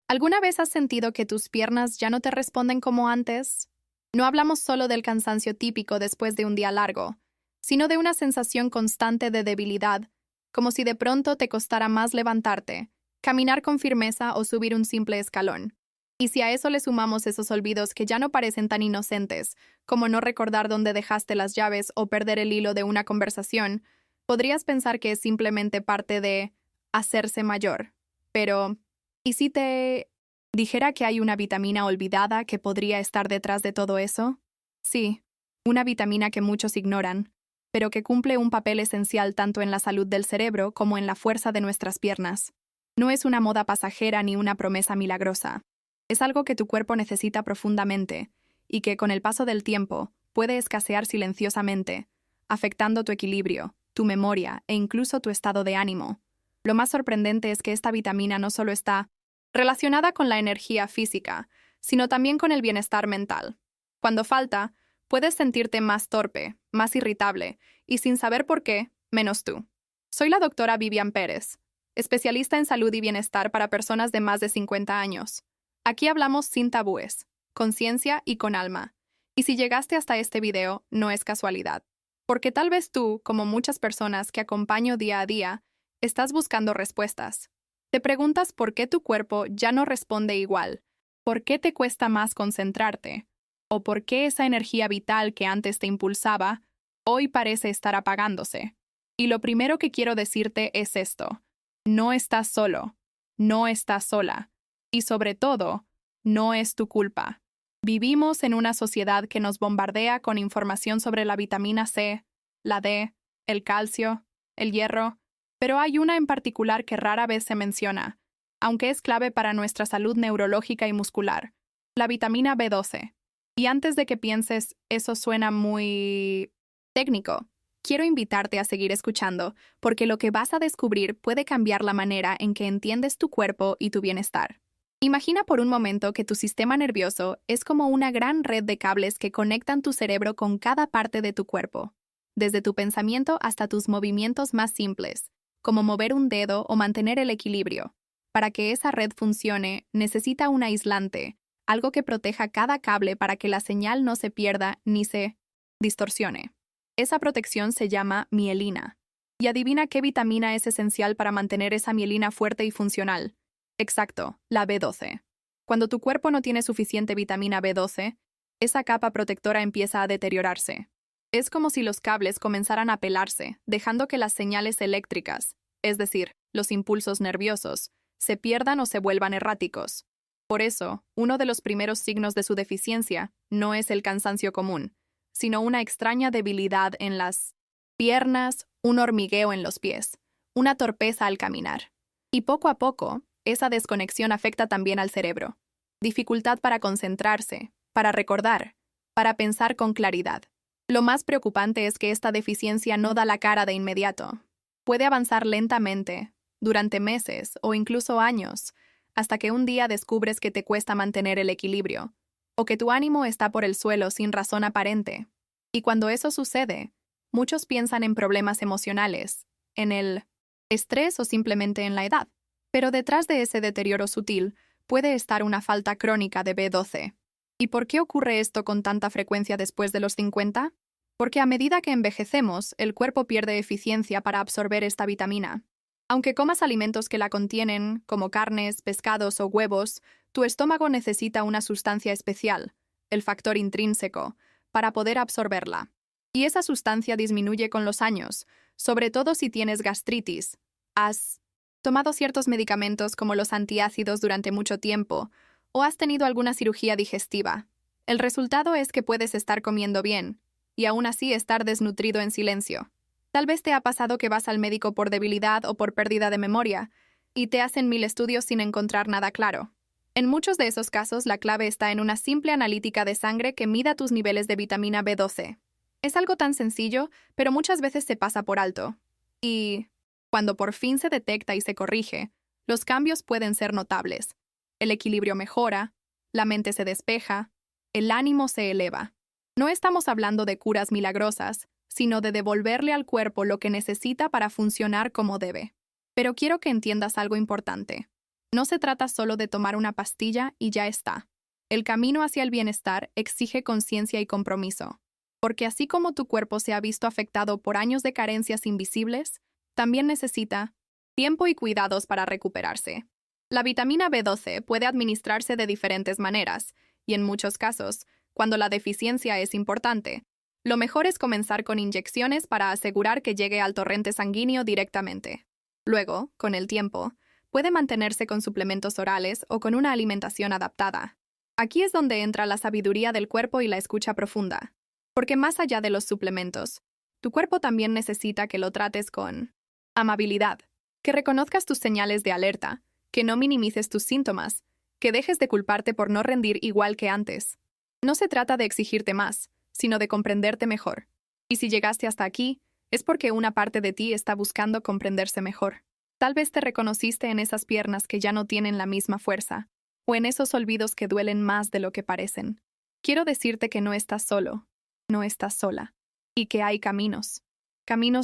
¿Alguna vez has sentido que tus piernas ya no te responden como antes? No hablamos solo del cansancio típico después de un día largo, sino de una sensación constante de debilidad, como si de pronto te costara más levantarte, caminar con firmeza o subir un simple escalón. Y si a eso le sumamos esos olvidos que ya no parecen tan inocentes, como no recordar dónde dejaste las llaves o perder el hilo de una conversación, podrías pensar que es simplemente parte de hacerse mayor. Pero ¿y si te dijera que hay una vitamina olvidada que podría estar detrás de todo eso? Sí, una vitamina que muchos ignoran, pero que cumple un papel esencial tanto en la salud del cerebro como en la fuerza de nuestras piernas. No es una moda pasajera ni una promesa milagrosa. Es algo que tu cuerpo necesita profundamente y que, con el paso del tiempo, puede escasear silenciosamente, afectando tu equilibrio, tu memoria e incluso tu estado de ánimo. Lo más sorprendente es que esta vitamina no solo está relacionada con la energía física, sino también con el bienestar mental. Cuando falta, puedes sentirte más torpe, más irritable, y sin saber por qué, menos tú. Soy la doctora Vivian Pérez, especialista en salud y bienestar para personas de más de 50 años. Aquí hablamos sin tabúes, con ciencia y con alma. Y si llegaste hasta este video, no es casualidad. Porque tal vez tú, como muchas personas que acompaño día a día, estás buscando respuestas. Te preguntas por qué tu cuerpo ya no responde igual, por qué te cuesta más concentrarte, o por qué esa energía vital que antes te impulsaba, hoy parece estar apagándose. Y lo primero que quiero decirte es esto: no estás solo, no estás sola, y sobre todo, no es tu culpa. Vivimos en una sociedad que nos bombardea con información sobre la vitamina C, la D, el calcio, el hierro, pero hay una en particular que rara vez se menciona, aunque es clave para nuestra salud neurológica y muscular: la vitamina B12. Y antes de que pienses, eso suena muy técnico, quiero invitarte a seguir escuchando, porque lo que vas a descubrir puede cambiar la manera en que entiendes tu cuerpo y tu bienestar. Imagina por un momento que tu sistema nervioso es como una gran red de cables que conectan tu cerebro con cada parte de tu cuerpo, desde tu pensamiento hasta tus movimientos más simples, como mover un dedo o mantener el equilibrio. Para que esa red funcione, necesita un aislante, algo que proteja cada cable para que la señal no se pierda ni se distorsione. Esa protección se llama mielina. Y adivina qué vitamina es esencial para mantener esa mielina fuerte y funcional. Exacto, la B12. Cuando tu cuerpo no tiene suficiente vitamina B12, esa capa protectora empieza a deteriorarse. Es como si los cables comenzaran a pelarse, dejando que las señales eléctricas, es decir, los impulsos nerviosos, se pierdan o se vuelvan erráticos. Por eso, uno de los primeros signos de su deficiencia no es el cansancio común, sino una extraña debilidad en las piernas, un hormigueo en los pies, una torpeza al caminar. Y poco a poco, esa desconexión afecta también al cerebro. Dificultad para concentrarse, para recordar, para pensar con claridad. Lo más preocupante es que esta deficiencia no da la cara de inmediato. Puede avanzar lentamente, durante meses o incluso años, hasta que un día descubres que te cuesta mantener el equilibrio, o que tu ánimo está por el suelo sin razón aparente. Y cuando eso sucede, muchos piensan en problemas emocionales, en el estrés o simplemente en la edad. Pero detrás de ese deterioro sutil puede estar una falta crónica de B12. ¿Y por qué ocurre esto con tanta frecuencia después de los 50? Porque a medida que envejecemos, el cuerpo pierde eficiencia para absorber esta vitamina. Aunque comas alimentos que la contienen, como carnes, pescados o huevos, tu estómago necesita una sustancia especial, el factor intrínseco, para poder absorberla. Y esa sustancia disminuye con los años, sobre todo si tienes gastritis, has tomado ciertos medicamentos como los antiácidos durante mucho tiempo, o has tenido alguna cirugía digestiva. El resultado es que puedes estar comiendo bien, y aún así estar desnutrido en silencio. Tal vez te ha pasado que vas al médico por debilidad o por pérdida de memoria, y te hacen 1000 estudios sin encontrar nada claro. En muchos de esos casos, la clave está en una simple analítica de sangre que mida tus niveles de vitamina B12. Es algo tan sencillo, pero muchas veces se pasa por alto. Y cuando por fin se detecta y se corrige, los cambios pueden ser notables. El equilibrio mejora, la mente se despeja, el ánimo se eleva. No estamos hablando de curas milagrosas, sino de devolverle al cuerpo lo que necesita para funcionar como debe. Pero quiero que entiendas algo importante. No se trata solo de tomar una pastilla y ya está. El camino hacia el bienestar exige conciencia y compromiso, porque así como tu cuerpo se ha visto afectado por años de carencias invisibles, también necesita tiempo y cuidados para recuperarse. La vitamina B12 puede administrarse de diferentes maneras, y en muchos casos, cuando la deficiencia es importante, lo mejor es comenzar con inyecciones para asegurar que llegue al torrente sanguíneo directamente. Luego, con el tiempo, puede mantenerse con suplementos orales o con una alimentación adaptada. Aquí es donde entra la sabiduría del cuerpo y la escucha profunda. Porque más allá de los suplementos, tu cuerpo también necesita que lo trates con amabilidad, que reconozcas tus señales de alerta, que no minimices tus síntomas, que dejes de culparte por no rendir igual que antes. No se trata de exigirte más, sino de comprenderte mejor. Y si llegaste hasta aquí, es porque una parte de ti está buscando comprenderse mejor. Tal vez te reconociste en esas piernas que ya no tienen la misma fuerza, o en esos olvidos que duelen más de lo que parecen. Quiero decirte que no estás solo, no estás sola, y que hay caminos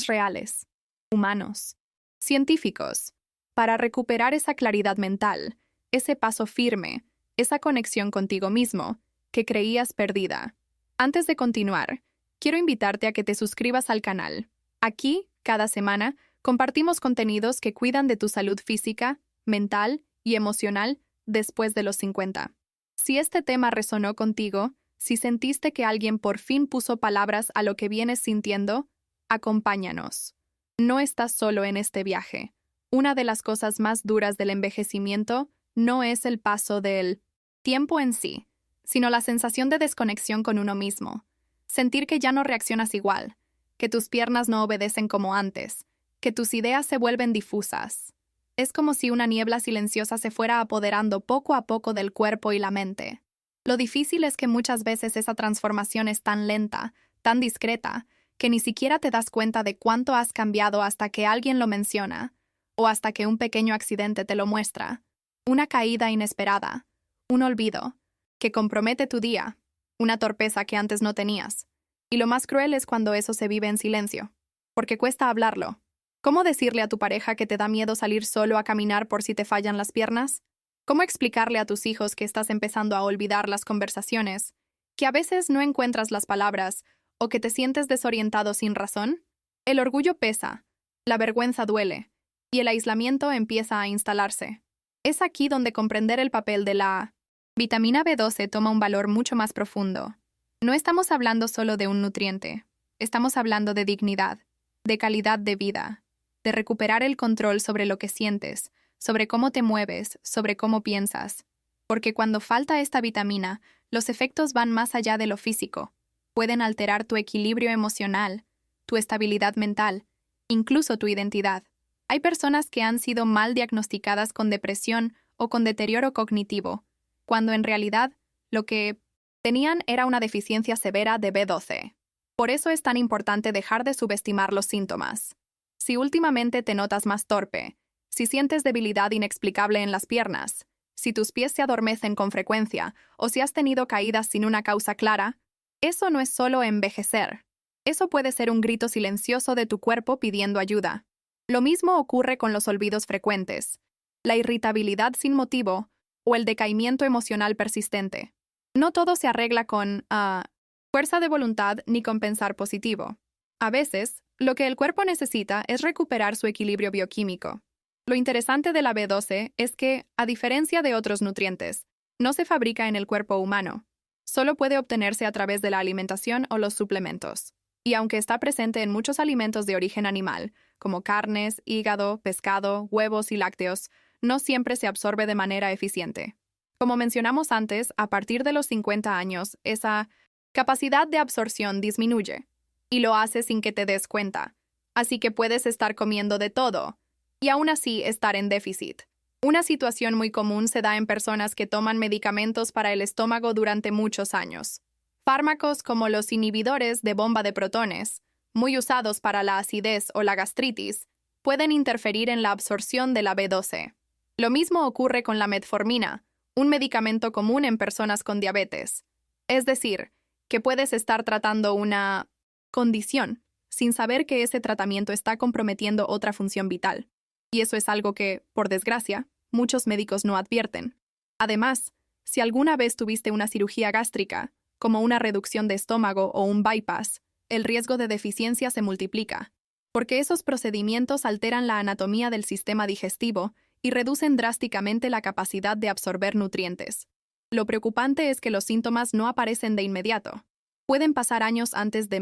reales, humanos, científicos, para recuperar esa claridad mental, ese paso firme, esa conexión contigo mismo, que creías perdida. Antes de continuar, quiero invitarte a que te suscribas al canal. Aquí, cada semana, compartimos contenidos que cuidan de tu salud física, mental y emocional después de los 50. Si este tema resonó contigo, si sentiste que alguien por fin puso palabras a lo que vienes sintiendo, acompáñanos. No estás solo en este viaje. Una de las cosas más duras del envejecimiento no es el paso del tiempo en sí, sino la sensación de desconexión con uno mismo. Sentir que ya no reaccionas igual, que tus piernas no obedecen como antes, que tus ideas se vuelven difusas. Es como si una niebla silenciosa se fuera apoderando poco a poco del cuerpo y la mente. Lo difícil es que muchas veces esa transformación es tan lenta, tan discreta, que ni siquiera te das cuenta de cuánto has cambiado hasta que alguien lo menciona, o hasta que un pequeño accidente te lo muestra. Una caída inesperada, un olvido, que compromete tu día, una torpeza que antes no tenías. Y lo más cruel es cuando eso se vive en silencio, porque cuesta hablarlo. ¿Cómo decirle a tu pareja que te da miedo salir solo a caminar por si te fallan las piernas? ¿Cómo explicarle a tus hijos que estás empezando a olvidar las conversaciones, que a veces no encuentras las palabras o que te sientes desorientado sin razón? El orgullo pesa, la vergüenza duele, y el aislamiento empieza a instalarse. Es aquí donde comprender el papel de la vitamina B12 toma un valor mucho más profundo. No estamos hablando solo de un nutriente, estamos hablando de dignidad, de calidad de vida, de recuperar el control sobre lo que sientes, sobre cómo te mueves, sobre cómo piensas. Porque cuando falta esta vitamina, los efectos van más allá de lo físico. Pueden alterar tu equilibrio emocional, tu estabilidad mental, incluso tu identidad. Hay personas que han sido mal diagnosticadas con depresión o con deterioro cognitivo, cuando en realidad lo que tenían era una deficiencia severa de B12. Por eso es tan importante dejar de subestimar los síntomas. Si últimamente te notas más torpe, si sientes debilidad inexplicable en las piernas, si tus pies se adormecen con frecuencia o si has tenido caídas sin una causa clara, eso no es solo envejecer. Eso puede ser un grito silencioso de tu cuerpo pidiendo ayuda. Lo mismo ocurre con los olvidos frecuentes, la irritabilidad sin motivo o el decaimiento emocional persistente. No todo se arregla con fuerza de voluntad ni con pensar positivo. A veces, lo que el cuerpo necesita es recuperar su equilibrio bioquímico. Lo interesante de la B12 es que, a diferencia de otros nutrientes, no se fabrica en el cuerpo humano. Solo puede obtenerse a través de la alimentación o los suplementos. Y aunque está presente en muchos alimentos de origen animal, como carnes, hígado, pescado, huevos y lácteos, no siempre se absorbe de manera eficiente. Como mencionamos antes, a partir de los 50 años, esa capacidad de absorción disminuye, y lo hace sin que te des cuenta. Así que puedes estar comiendo de todo, y aún así estar en déficit. Una situación muy común se da en personas que toman medicamentos para el estómago durante muchos años. Fármacos como los inhibidores de bomba de protones, muy usados para la acidez o la gastritis, pueden interferir en la absorción de la B12. Lo mismo ocurre con la metformina, un medicamento común en personas con diabetes. Es decir, que puedes estar tratando una condición sin saber que ese tratamiento está comprometiendo otra función vital. Y eso es algo que, por desgracia, muchos médicos no advierten. Además, si alguna vez tuviste una cirugía gástrica, como una reducción de estómago o un bypass, el riesgo de deficiencia se multiplica, porque esos procedimientos alteran la anatomía del sistema digestivo y reducen drásticamente la capacidad de absorber nutrientes. Lo preocupante es que los síntomas no aparecen de inmediato. Pueden pasar años antes de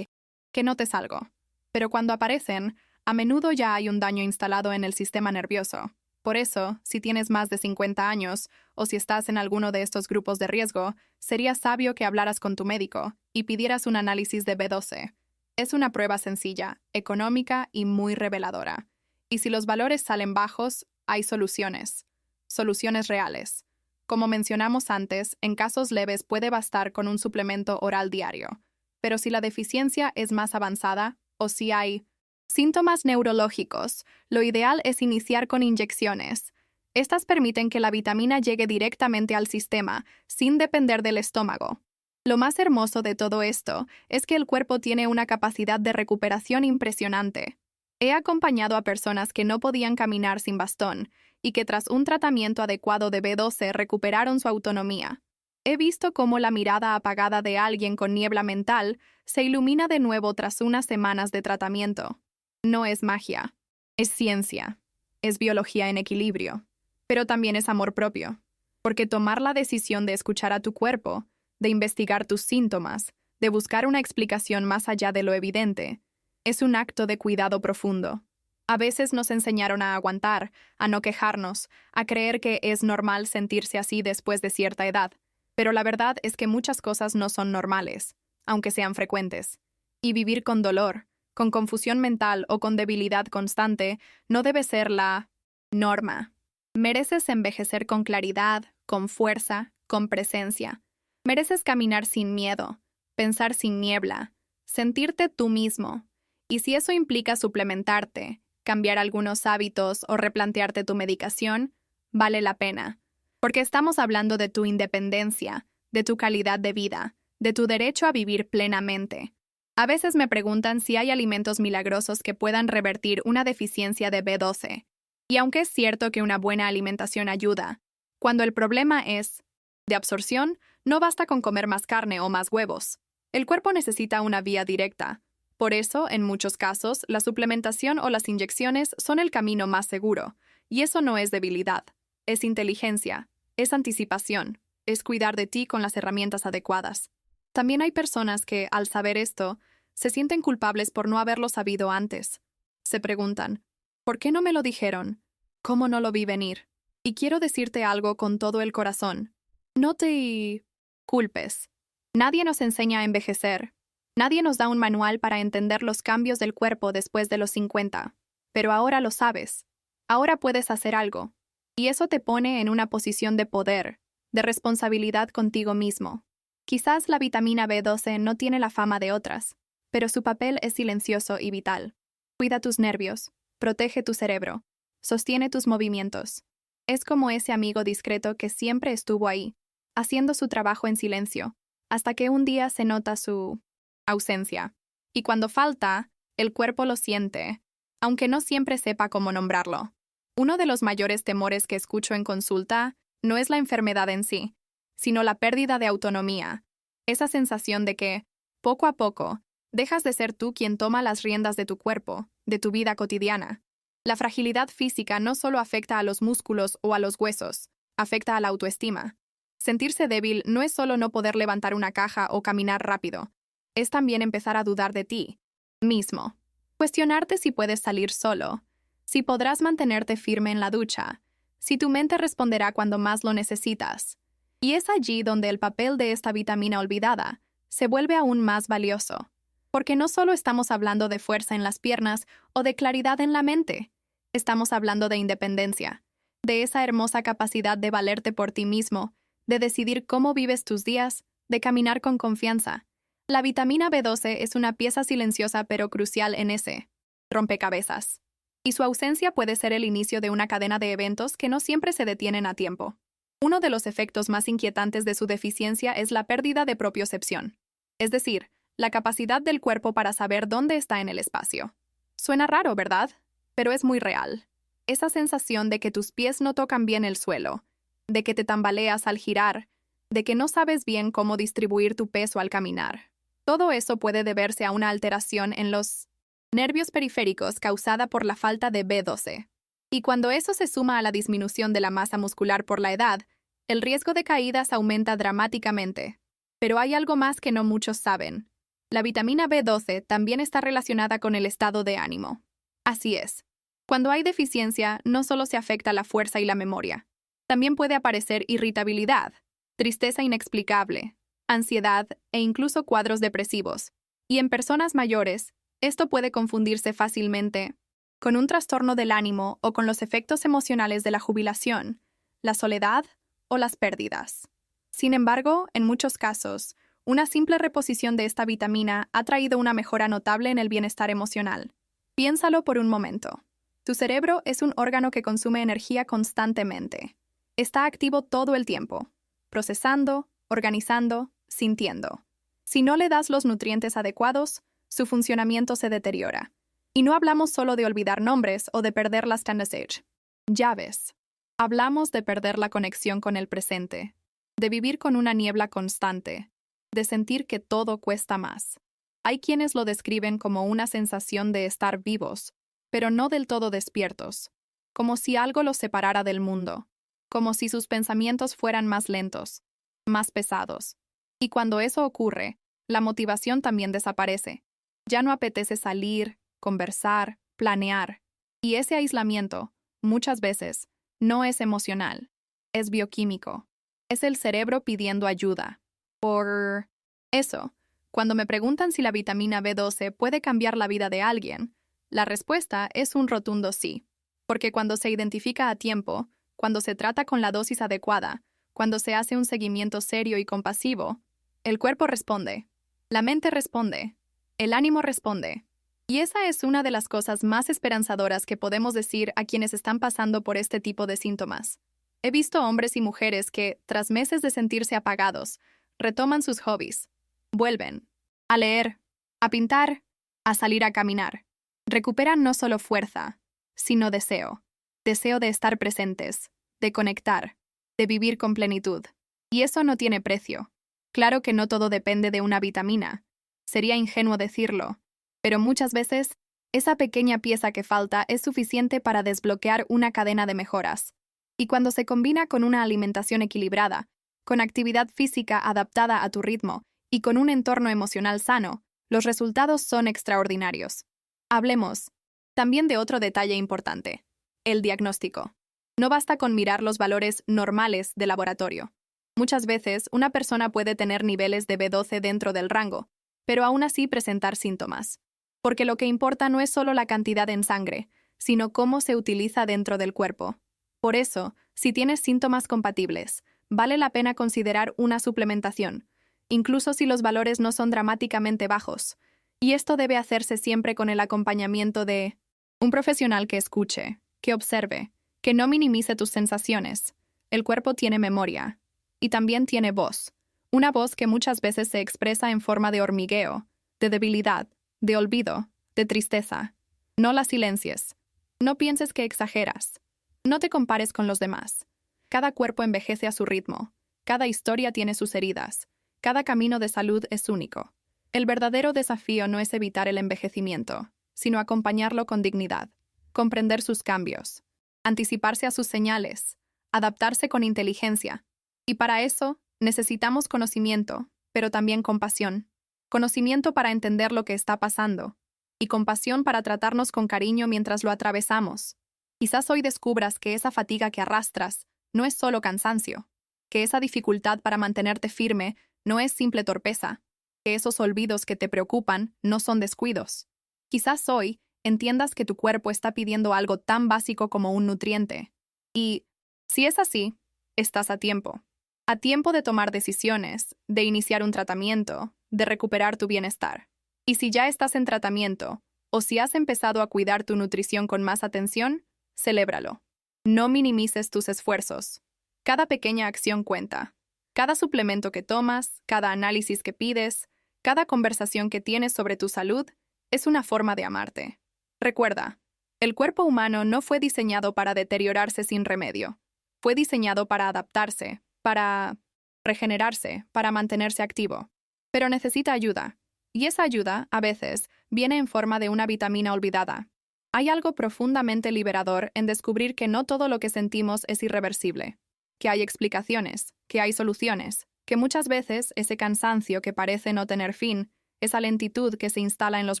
que notes algo. Pero cuando aparecen, a menudo ya hay un daño instalado en el sistema nervioso. Por eso, si tienes más de 50 años o si estás en alguno de estos grupos de riesgo, sería sabio que hablaras con tu médico y pidieras un análisis de B12. Es una prueba sencilla, económica y muy reveladora. Y si los valores salen bajos, hay soluciones. Soluciones reales. Como mencionamos antes, en casos leves puede bastar con un suplemento oral diario. Pero si la deficiencia es más avanzada o si hay síntomas neurológicos, lo ideal es iniciar con inyecciones. Estas permiten que la vitamina llegue directamente al sistema, sin depender del estómago. Lo más hermoso de todo esto es que el cuerpo tiene una capacidad de recuperación impresionante. He acompañado a personas que no podían caminar sin bastón y que tras un tratamiento adecuado de B12 recuperaron su autonomía. He visto cómo la mirada apagada de alguien con niebla mental se ilumina de nuevo tras unas semanas de tratamiento. No es magia, es ciencia, es biología en equilibrio, pero también es amor propio, porque tomar la decisión de escuchar a tu cuerpo, de investigar tus síntomas, de buscar una explicación más allá de lo evidente, es un acto de cuidado profundo. A veces nos enseñaron a aguantar, a no quejarnos, a creer que es normal sentirse así después de cierta edad, pero la verdad es que muchas cosas no son normales, aunque sean frecuentes. Y vivir con dolor, con confusión mental o con debilidad constante no debe ser la norma. Mereces envejecer con claridad, con fuerza, con presencia. Mereces caminar sin miedo, pensar sin niebla, sentirte tú mismo. Y si eso implica suplementarte, cambiar algunos hábitos o replantearte tu medicación, vale la pena. Porque estamos hablando de tu independencia, de tu calidad de vida, de tu derecho a vivir plenamente. A veces me preguntan si hay alimentos milagrosos que puedan revertir una deficiencia de B12. Y aunque es cierto que una buena alimentación ayuda, cuando el problema es de absorción, no basta con comer más carne o más huevos. El cuerpo necesita una vía directa. Por eso, en muchos casos, la suplementación o las inyecciones son el camino más seguro. Y eso no es debilidad. Es inteligencia, es anticipación, es cuidar de ti con las herramientas adecuadas. También hay personas que, al saber esto, se sienten culpables por no haberlo sabido antes. Se preguntan, ¿por qué no me lo dijeron? ¿Cómo no lo vi venir? Y quiero decirte algo con todo el corazón. No te culpes. Nadie nos enseña a envejecer. Nadie nos da un manual para entender los cambios del cuerpo después de los 50. Pero ahora lo sabes. Ahora puedes hacer algo. Y eso te pone en una posición de poder, de responsabilidad contigo mismo. Quizás la vitamina B12 no tiene la fama de otras, pero su papel es silencioso y vital. Cuida tus nervios, protege tu cerebro, sostiene tus movimientos. Es como ese amigo discreto que siempre estuvo ahí, haciendo su trabajo en silencio, hasta que un día se nota su ausencia. Y cuando falta, el cuerpo lo siente, aunque no siempre sepa cómo nombrarlo. Uno de los mayores temores que escucho en consulta no es la enfermedad en sí, sino la pérdida de autonomía, esa sensación de que, poco a poco, dejas de ser tú quien toma las riendas de tu cuerpo, de tu vida cotidiana. La fragilidad física no solo afecta a los músculos o a los huesos, afecta a la autoestima. Sentirse débil no es solo no poder levantar una caja o caminar rápido, es también empezar a dudar de ti mismo. Cuestionarte si puedes salir solo, si podrás mantenerte firme en la ducha, si tu mente responderá cuando más lo necesitas. Y es allí donde el papel de esta vitamina olvidada se vuelve aún más valioso, porque no solo estamos hablando de fuerza en las piernas o de claridad en la mente, estamos hablando de independencia, de esa hermosa capacidad de valerte por ti mismo, de decidir cómo vives tus días, de caminar con confianza. La vitamina B12 es una pieza silenciosa pero crucial en ese rompecabezas. Y su ausencia puede ser el inicio de una cadena de eventos que no siempre se detienen a tiempo. Uno de los efectos más inquietantes de su deficiencia es la pérdida de propiocepción, es decir, la capacidad del cuerpo para saber dónde está en el espacio. Suena raro, ¿verdad? Pero es muy real. Esa sensación de que tus pies no tocan bien el suelo, de que te tambaleas al girar, de que no sabes bien cómo distribuir tu peso al caminar. Todo eso puede deberse a una alteración en los nervios periféricos causada por la falta de B12. Y cuando eso se suma a la disminución de la masa muscular por la edad, el riesgo de caídas aumenta dramáticamente. Pero hay algo más que no muchos saben. La vitamina B12 también está relacionada con el estado de ánimo. Así es. Cuando hay deficiencia, no solo se afecta la fuerza y la memoria. También puede aparecer irritabilidad, tristeza inexplicable, ansiedad e incluso cuadros depresivos. Y en personas mayores, esto puede confundirse fácilmente con un trastorno del ánimo o con los efectos emocionales de la jubilación, la soledad o las pérdidas. Sin embargo, en muchos casos, una simple reposición de esta vitamina ha traído una mejora notable en el bienestar emocional. Piénsalo por un momento. Tu cerebro es un órgano que consume energía constantemente. Está activo todo el tiempo, procesando, organizando, sintiendo. Si no le das los nutrientes adecuados, su funcionamiento se deteriora. Y no hablamos solo de olvidar nombres o de perder las tendencies. Ya ves. Hablamos de perder la conexión con el presente, de vivir con una niebla constante, de sentir que todo cuesta más. Hay quienes lo describen como una sensación de estar vivos, pero no del todo despiertos, como si algo los separara del mundo, como si sus pensamientos fueran más lentos, más pesados. Y cuando eso ocurre, la motivación también desaparece. Ya no apetece salir, conversar, planear. Y ese aislamiento, muchas veces, no es emocional, es bioquímico. Es el cerebro pidiendo ayuda. Por eso, cuando me preguntan si la vitamina B12 puede cambiar la vida de alguien, la respuesta es un rotundo sí. Porque cuando se identifica a tiempo, cuando se trata con la dosis adecuada, cuando se hace un seguimiento serio y compasivo, el cuerpo responde, la mente responde, el ánimo responde. Y esa es una de las cosas más esperanzadoras que podemos decir a quienes están pasando por este tipo de síntomas. He visto hombres y mujeres que, tras meses de sentirse apagados, retoman sus hobbies, vuelven a leer, a pintar, a salir a caminar. Recuperan no solo fuerza, sino deseo. Deseo de estar presentes, de conectar, de vivir con plenitud. Y eso no tiene precio. Claro que no todo depende de una vitamina. Sería ingenuo decirlo. Pero muchas veces, esa pequeña pieza que falta es suficiente para desbloquear una cadena de mejoras. Y cuando se combina con una alimentación equilibrada, con actividad física adaptada a tu ritmo y con un entorno emocional sano, los resultados son extraordinarios. Hablemos también de otro detalle importante, el diagnóstico. No basta con mirar los valores normales de laboratorio. Muchas veces, una persona puede tener niveles de B12 dentro del rango, pero aún así presentar síntomas. Porque lo que importa no es solo la cantidad en sangre, sino cómo se utiliza dentro del cuerpo. Por eso, si tienes síntomas compatibles, vale la pena considerar una suplementación, incluso si los valores no son dramáticamente bajos. Y esto debe hacerse siempre con el acompañamiento de un profesional que escuche, que observe, que no minimice tus sensaciones. El cuerpo tiene memoria. Y también tiene voz. Una voz que muchas veces se expresa en forma de hormigueo, de debilidad, de olvido, de tristeza. No la silencies. No pienses que exageras. No te compares con los demás. Cada cuerpo envejece a su ritmo. Cada historia tiene sus heridas. Cada camino de salud es único. El verdadero desafío no es evitar el envejecimiento, sino acompañarlo con dignidad, comprender sus cambios, anticiparse a sus señales, adaptarse con inteligencia. Y para eso, necesitamos conocimiento, pero también compasión. Conocimiento para entender lo que está pasando, y compasión para tratarnos con cariño mientras lo atravesamos. Quizás hoy descubras que esa fatiga que arrastras no es solo cansancio, que esa dificultad para mantenerte firme no es simple torpeza, que esos olvidos que te preocupan no son descuidos. Quizás hoy entiendas que tu cuerpo está pidiendo algo tan básico como un nutriente. Y, si es así, estás a tiempo. A tiempo de tomar decisiones, de iniciar un tratamiento, de recuperar tu bienestar. Y si ya estás en tratamiento, o si has empezado a cuidar tu nutrición con más atención, celébralo. No minimices tus esfuerzos. Cada pequeña acción cuenta. Cada suplemento que tomas, cada análisis que pides, cada conversación que tienes sobre tu salud, es una forma de amarte. Recuerda, El cuerpo humano no fue diseñado para deteriorarse sin remedio. Fue diseñado para adaptarse, para regenerarse, para mantenerse activo. Pero necesita ayuda. Y esa ayuda, a veces, viene en forma de una vitamina olvidada. Hay algo profundamente liberador en descubrir que no todo lo que sentimos es irreversible, que hay explicaciones, que hay soluciones, que muchas veces ese cansancio que parece no tener fin, esa lentitud que se instala en los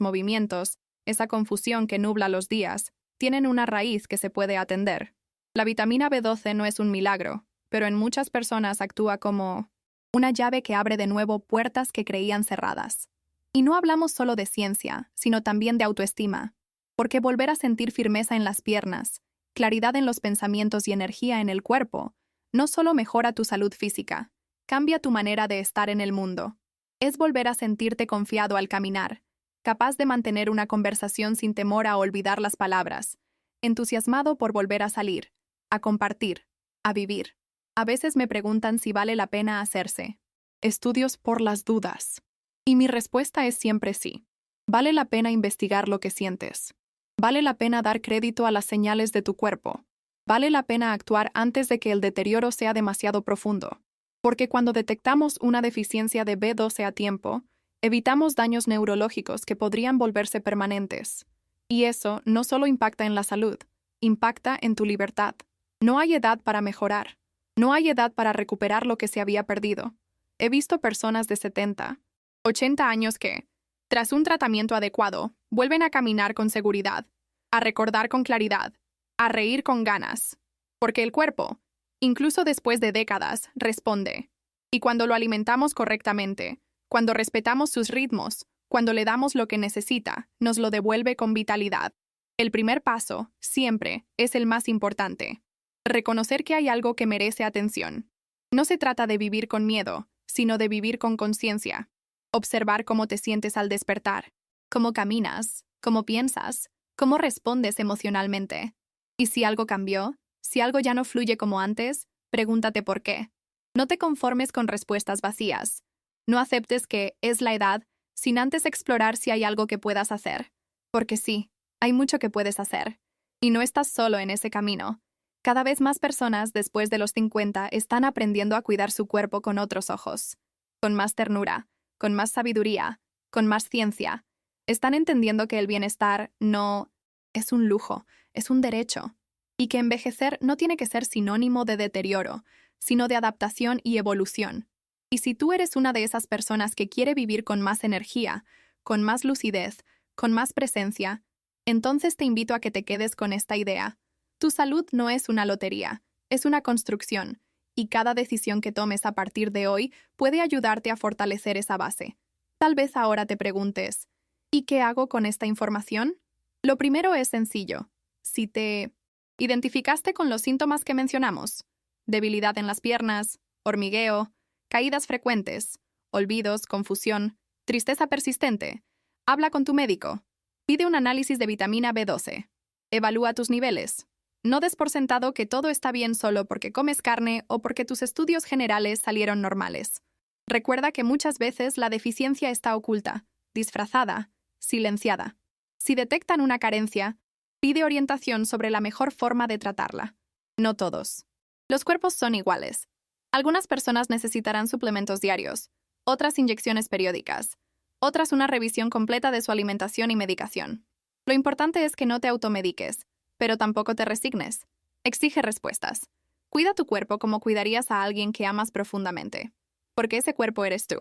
movimientos, esa confusión que nubla los días, tienen una raíz que se puede atender. La vitamina B12 no es un milagro, pero en muchas personas actúa como una llave que abre de nuevo puertas que creían cerradas. Y no hablamos solo de ciencia, sino también de autoestima, porque volver a sentir firmeza en las piernas, claridad en los pensamientos y energía en el cuerpo, no solo mejora tu salud física, cambia tu manera de estar en el mundo. Es volver a sentirte confiado al caminar, capaz de mantener una conversación sin temor a olvidar las palabras, entusiasmado por volver a salir, a compartir, a vivir. A veces me preguntan si vale la pena hacerse estudios por las dudas. Y mi respuesta es siempre sí. Vale la pena investigar lo que sientes. Vale la pena dar crédito a las señales de tu cuerpo. Vale la pena actuar antes de que el deterioro sea demasiado profundo. Porque cuando detectamos una deficiencia de B12 a tiempo, evitamos daños neurológicos que podrían volverse permanentes. Y eso no solo impacta en la salud, impacta en tu libertad. No hay edad para mejorar. No hay edad para recuperar lo que se había perdido. He visto personas de 70, 80 años que, tras un tratamiento adecuado, vuelven a caminar con seguridad, a recordar con claridad, a reír con ganas. Porque el cuerpo, incluso después de décadas, responde. Y cuando lo alimentamos correctamente, cuando respetamos sus ritmos, cuando le damos lo que necesita, nos lo devuelve con vitalidad. El primer paso, siempre, es el más importante. Reconocer que hay algo que merece atención. No se trata de vivir con miedo, sino de vivir con conciencia. Observar cómo te sientes al despertar, cómo caminas, cómo piensas, cómo respondes emocionalmente. Y si algo cambió, si algo ya no fluye como antes, pregúntate por qué. No te conformes con respuestas vacías. No aceptes que es la edad sin antes explorar si hay algo que puedas hacer. Porque sí, hay mucho que puedes hacer. Y no estás solo en ese camino. Cada vez más personas después de los 50 están aprendiendo a cuidar su cuerpo con otros ojos, con más ternura, con más sabiduría, con más ciencia. Están entendiendo que el bienestar no es un lujo, es un derecho, y que envejecer no tiene que ser sinónimo de deterioro, sino de adaptación y evolución. Y si tú eres una de esas personas que quiere vivir con más energía, con más lucidez, con más presencia, entonces te invito a que te quedes con esta idea. Tu salud no es una lotería, es una construcción, y cada decisión que tomes a partir de hoy puede ayudarte a fortalecer esa base. Tal vez ahora te preguntes, ¿y qué hago con esta información? Lo primero es sencillo. Si te identificaste con los síntomas que mencionamos, debilidad en las piernas, hormigueo, caídas frecuentes, olvidos, confusión, tristeza persistente, habla con tu médico. Pide un análisis de vitamina B12. Evalúa tus niveles. No des por sentado que todo está bien solo porque comes carne o porque tus estudios generales salieron normales. Recuerda que muchas veces la deficiencia está oculta, disfrazada, silenciada. Si detectan una carencia, pide orientación sobre la mejor forma de tratarla. No todos. Los cuerpos son iguales. Algunas personas necesitarán suplementos diarios, otras inyecciones periódicas, otras una revisión completa de su alimentación y medicación. Lo importante es que no te automediques, pero tampoco te resignes. Exige respuestas. Cuida tu cuerpo como cuidarías a alguien que amas profundamente, porque ese cuerpo eres tú.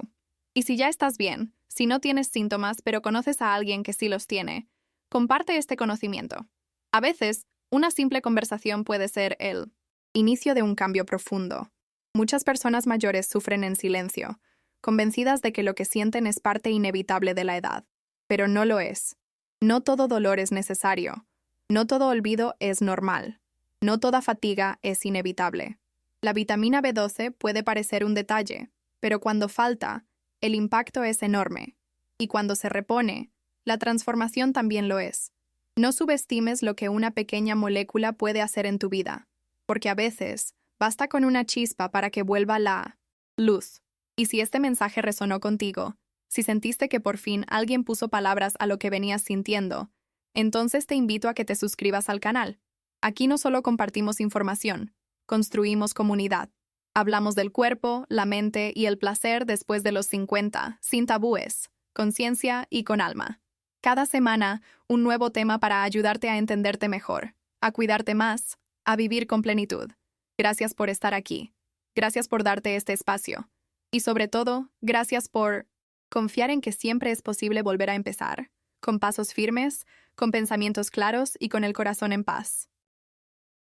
Y si ya estás bien, si no tienes síntomas pero conoces a alguien que sí los tiene, comparte este conocimiento. A veces, una simple conversación puede ser el inicio de un cambio profundo. Muchas personas mayores sufren en silencio, convencidas de que lo que sienten es parte inevitable de la edad. Pero no lo es. No todo dolor es necesario. No todo olvido es normal. No toda fatiga es inevitable. La vitamina B12 puede parecer un detalle, pero cuando falta, el impacto es enorme. Y cuando se repone, la transformación también lo es. No subestimes lo que una pequeña molécula puede hacer en tu vida, porque a veces basta con una chispa para que vuelva la luz. Y si este mensaje resonó contigo, si sentiste que por fin alguien puso palabras a lo que venías sintiendo, Entonces te invito a que te suscribas al canal. Aquí no solo compartimos información, construimos comunidad. Hablamos del cuerpo, la mente y el placer después de los 50, sin tabúes, con ciencia y con alma. Cada semana, un nuevo tema para ayudarte a entenderte mejor, a cuidarte más, a vivir con plenitud. Gracias por estar aquí. Gracias por darte este espacio. Y sobre todo, gracias por confiar en que siempre es posible volver a empezar, con pasos firmes, con pensamientos claros y con el corazón en paz.